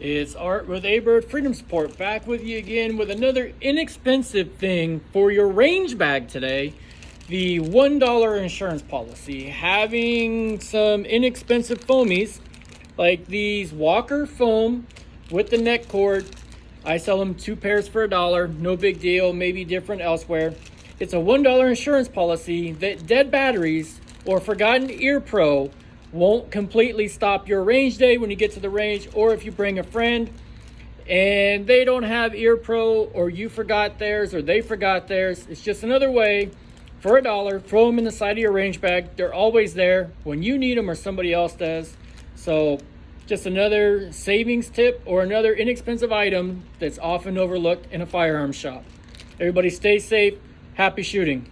It's Art with A-Bird Freedom Support, back with you again with another inexpensive thing for your range bag today. The $1 insurance policy. Having some inexpensive foamies like these Walker foam with the neck cord. I sell them 2 pairs for $1. No big deal, maybe different elsewhere. It's a $1 insurance policy that dead batteries or forgotten ear pro won't completely stop your range day when you get to the range, or if you bring a friend and they don't have ear pro, or you forgot theirs or they forgot theirs. It's just another way for $1. Throw them in the side of your range bag. They're always there when you need them or somebody else does. So just another savings tip or another inexpensive item that's often overlooked in a firearms shop. Everybody stay safe. Happy shooting.